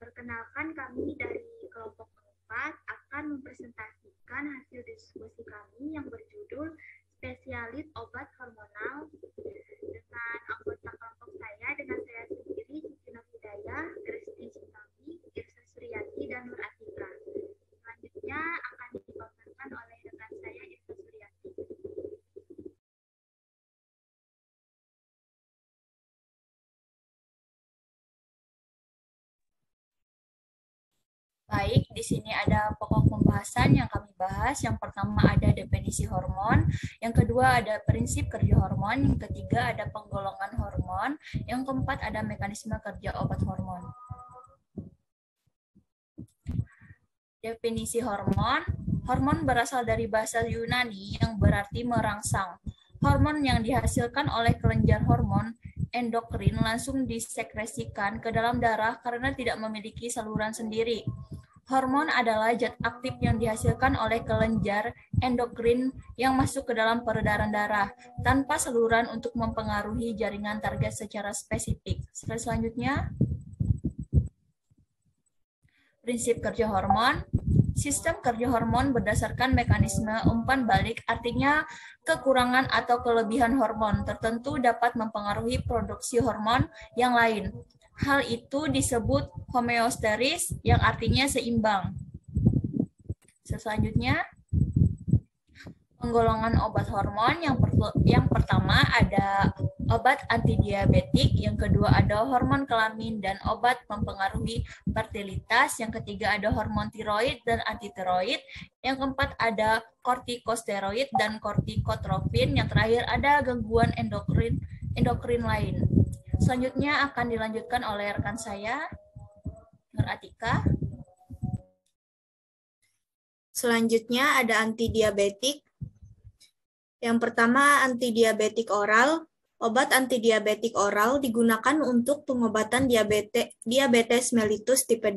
Perkenalkan, kami dari kelompok 4 akan mempresentasikan hasil diskusi kami yang berjudul Spesialis Obat Hormonal dengan anggota kelompok saya, dengan saya sendiri, Siti Hidayah, Kristi Cintami, Irsa Suryati, dan Nur Atika. Selanjutnya akan dibawakan oleh rekan saya, Irsa Suryati. Baik, di sini ada pokok pembahasan yang kami bahas. Yang pertama ada definisi hormon, yang kedua ada prinsip kerja hormon, yang ketiga ada penggolongan hormon, yang keempat ada mekanisme kerja obat hormon. Definisi hormon. Hormon berasal dari bahasa Yunani yang berarti merangsang. Hormon yang dihasilkan oleh kelenjar hormon endokrin langsung disekresikan ke dalam darah karena tidak memiliki saluran sendiri. Hormon adalah zat aktif yang dihasilkan oleh kelenjar endokrin yang masuk ke dalam peredaran darah tanpa saluran untuk mempengaruhi jaringan target secara spesifik. Selanjutnya, prinsip kerja hormon. Sistem kerja hormon berdasarkan mekanisme umpan balik, artinya kekurangan atau kelebihan hormon tertentu dapat mempengaruhi produksi hormon yang lain. Hal itu disebut homeostasis, yang artinya seimbang. Selanjutnya, penggolongan obat hormon. Yang pertama ada obat antidiabetik, yang kedua ada hormon kelamin dan obat mempengaruhi fertilitas, yang ketiga ada hormon tiroid dan antitiroid, yang keempat ada kortikosteroid dan kortikotropin, yang terakhir ada gangguan endokrin lain. Selanjutnya akan dilanjutkan oleh rekan saya, Nur Atika. Selanjutnya ada antidiabetik. Yang pertama antidiabetik oral. Obat antidiabetik oral digunakan untuk pengobatan diabetes mellitus tipe 2.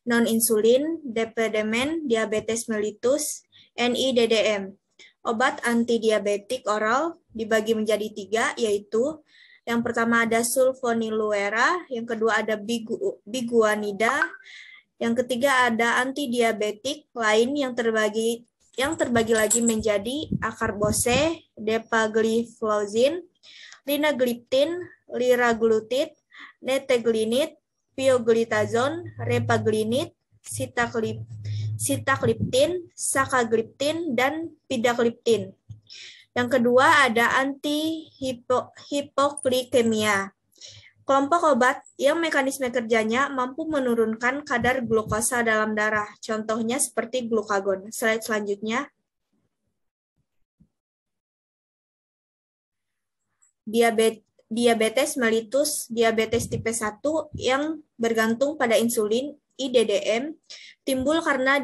Non-insulin, depedemen, diabetes mellitus, NIDDM. Obat antidiabetik oral dibagi menjadi 3, yaitu yang pertama ada sulfonylurea, yang kedua ada biguanida, yang ketiga ada antidiabetik lain yang terbagi lagi menjadi acarbose, dapagliflozin, linagliptin, liraglutid, neteglinid, pioglitazone, repaglinid, sitagliptin, sacagliptin, dan pidagliptin. Yang kedua ada antihipoglikemia. Kelompok obat yang mekanisme kerjanya mampu menurunkan kadar glukosa dalam darah, contohnya seperti glukagon. Slide selanjutnya. Diabetes mellitus, diabetes tipe 1 yang bergantung pada insulin, IDDM, timbul karena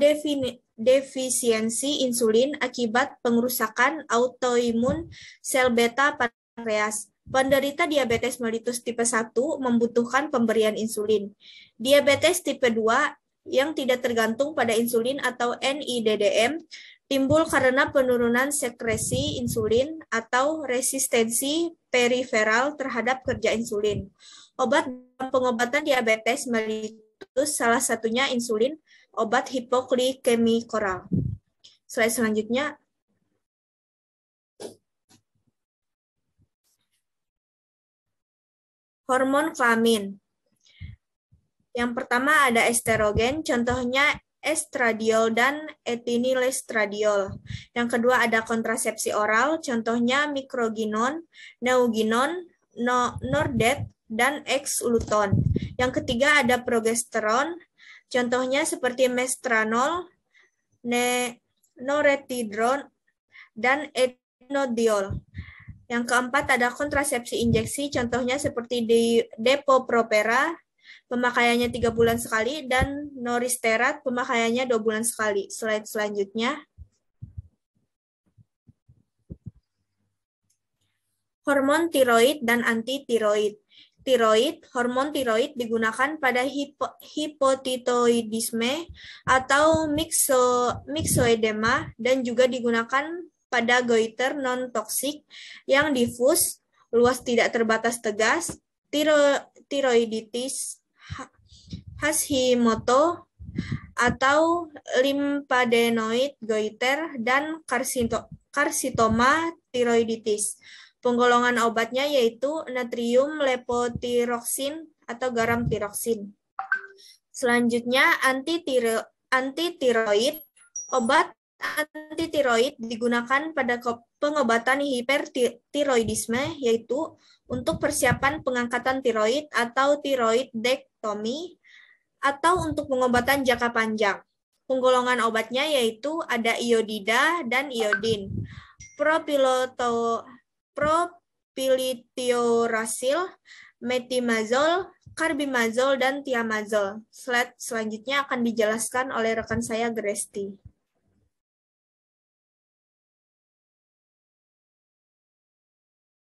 defisiensi insulin akibat pengerusakan autoimun sel beta pankreas. Penderita diabetes mellitus tipe 1 membutuhkan pemberian insulin. Diabetes tipe 2 yang tidak tergantung pada insulin atau NIDDM timbul karena penurunan sekresi insulin atau resistensi periferal terhadap kerja insulin. Obat pengobatan diabetes mellitus salah satunya insulin, obat hipoglikemik oral. Slide selanjutnya. Hormon kelamin. Yang pertama ada estrogen, contohnya estradiol dan etinilestradiol. Yang kedua ada kontrasepsi oral, contohnya microgynon, neuginon, nordet, dan X-luton. Yang ketiga ada progesteron, contohnya seperti mestranol, noretidron, dan etinodiol. Yang keempat ada kontrasepsi injeksi, contohnya seperti Depo-Provera, pemakaiannya 3 bulan sekali, dan Noristerat, pemakaiannya 2 bulan sekali. Slide selanjutnya. Hormon tiroid dan antitiroid. Hormon tiroid digunakan pada hipotiroidisme atau myxoedema dan juga digunakan pada goiter non-toksik yang difus, luas tidak terbatas tegas, tiroiditis, Hashimoto atau lymphadenoid goiter, dan karsitoma tiroiditis. Penggolongan obatnya yaitu natrium levothyroxine atau garam tiroksin. Selanjutnya, antitiroid. Obat antitiroid digunakan pada pengobatan hipertiroidisme, yaitu untuk persiapan pengangkatan tiroid atau tiroidektomi, atau untuk pengobatan jangka panjang. Penggolongan obatnya yaitu ada iodida dan iodin. Propilitiurasil, metimazol, karbimazol, dan tiamazol. Slide selanjutnya akan dijelaskan oleh rekan saya, Gresti.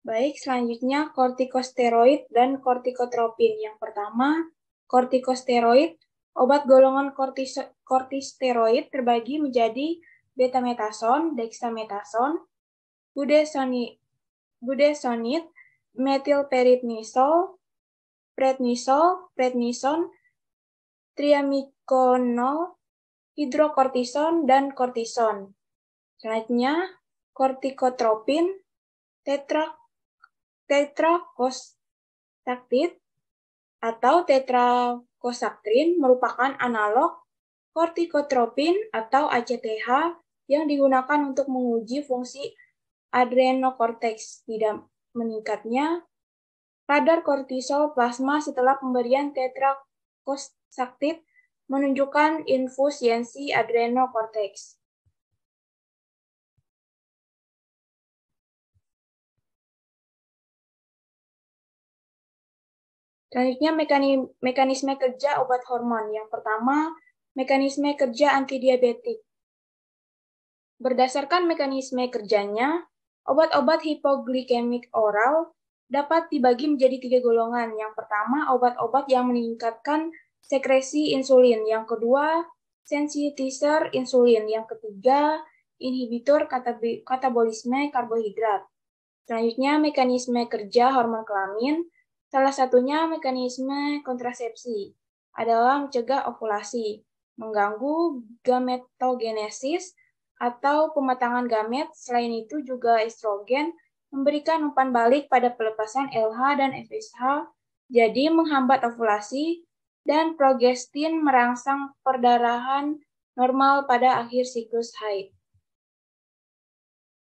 Baik, selanjutnya kortikosteroid dan kortikotropin. Yang pertama, kortikosteroid. Obat golongan kortisteroid terbagi menjadi betametason, dexamethasone, budesonide, metilprednisol, prednison, triamiconol, hidrokortison, dan kortison. Selanjutnya, kortikotropin, tetrakosaktid atau tetrakosaktrin merupakan analog kortikotropin atau ACTH yang digunakan untuk menguji fungsi adrenokorteks. Tidak meningkatnya kadar kortisol plasma setelah pemberian tetrakosaktid menunjukkan infusiensi adrenokorteks. Selanjutnya, mekanisme kerja obat hormon. Yang pertama, mekanisme kerja antidiabetik. Berdasarkan mekanisme kerjanya, obat-obat hipoglikemik oral dapat dibagi menjadi 3 golongan. Yang pertama, obat-obat yang meningkatkan sekresi insulin. Yang kedua, sensitizer insulin. Yang ketiga, inhibitor katabolisme karbohidrat. Selanjutnya, mekanisme kerja hormon kelamin. Salah satunya mekanisme kontrasepsi adalah mencegah ovulasi, mengganggu gametogenesis atau pematangan gamet. Selain itu juga estrogen memberikan umpan balik pada pelepasan LH dan FSH, jadi menghambat ovulasi, dan progestin merangsang perdarahan normal pada akhir siklus haid.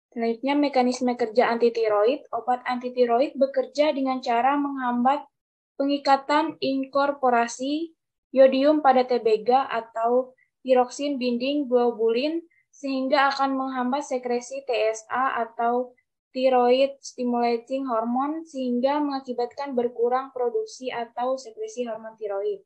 Selanjutnya, mekanisme kerja antitiroid. Obat antitiroid bekerja dengan cara menghambat pengikatan inkorporasi yodium pada T-beta atau tiroksin binding globulin, sehingga akan menghambat sekresi TSA atau thyroid stimulating hormone, sehingga mengakibatkan berkurang produksi atau sekresi hormon tiroid.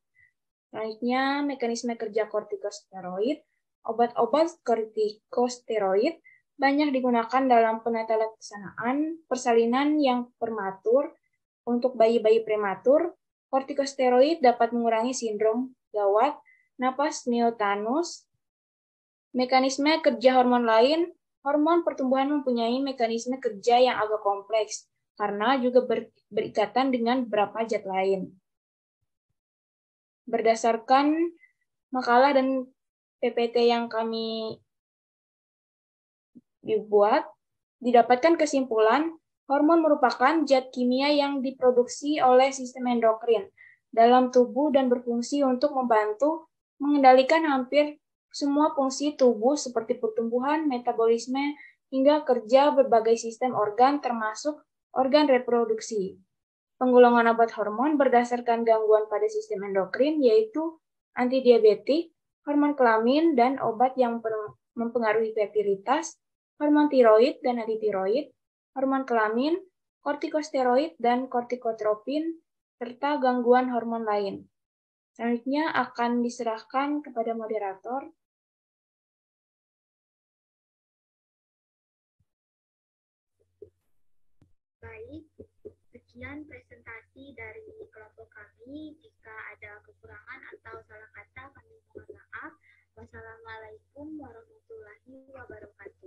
Selanjutnya, mekanisme kerja kortikosteroid. Obat-obat kortikosteroid banyak digunakan dalam penatalaksanaan persalinan yang prematur. Untuk bayi-bayi prematur, kortikosteroid dapat mengurangi sindrom gawat, napas neonatus. Mekanisme kerja hormon lain, hormon pertumbuhan mempunyai mekanisme kerja yang agak kompleks, karena juga berikatan dengan beberapa zat lain. Berdasarkan makalah dan PPT yang kami dibuat, didapatkan kesimpulan hormon merupakan zat kimia yang diproduksi oleh sistem endokrin dalam tubuh dan berfungsi untuk membantu mengendalikan hampir semua fungsi tubuh seperti pertumbuhan, metabolisme, hingga kerja berbagai sistem organ termasuk organ reproduksi. Penggolongan obat hormon berdasarkan gangguan pada sistem endokrin yaitu antidiabetik, hormon kelamin, dan obat yang mempengaruhi fertilitas, hormon tiroid dan antitiroid, hormon kelamin, kortikosteroid dan kortikotropin, serta gangguan hormon lain. Selanjutnya akan diserahkan kepada moderator. Baik, sekian presentasi dari kelompok kami. Jika ada kekurangan atau salah kata, kami mohon maaf. Wassalamualaikum warahmatullahi wabarakatuh.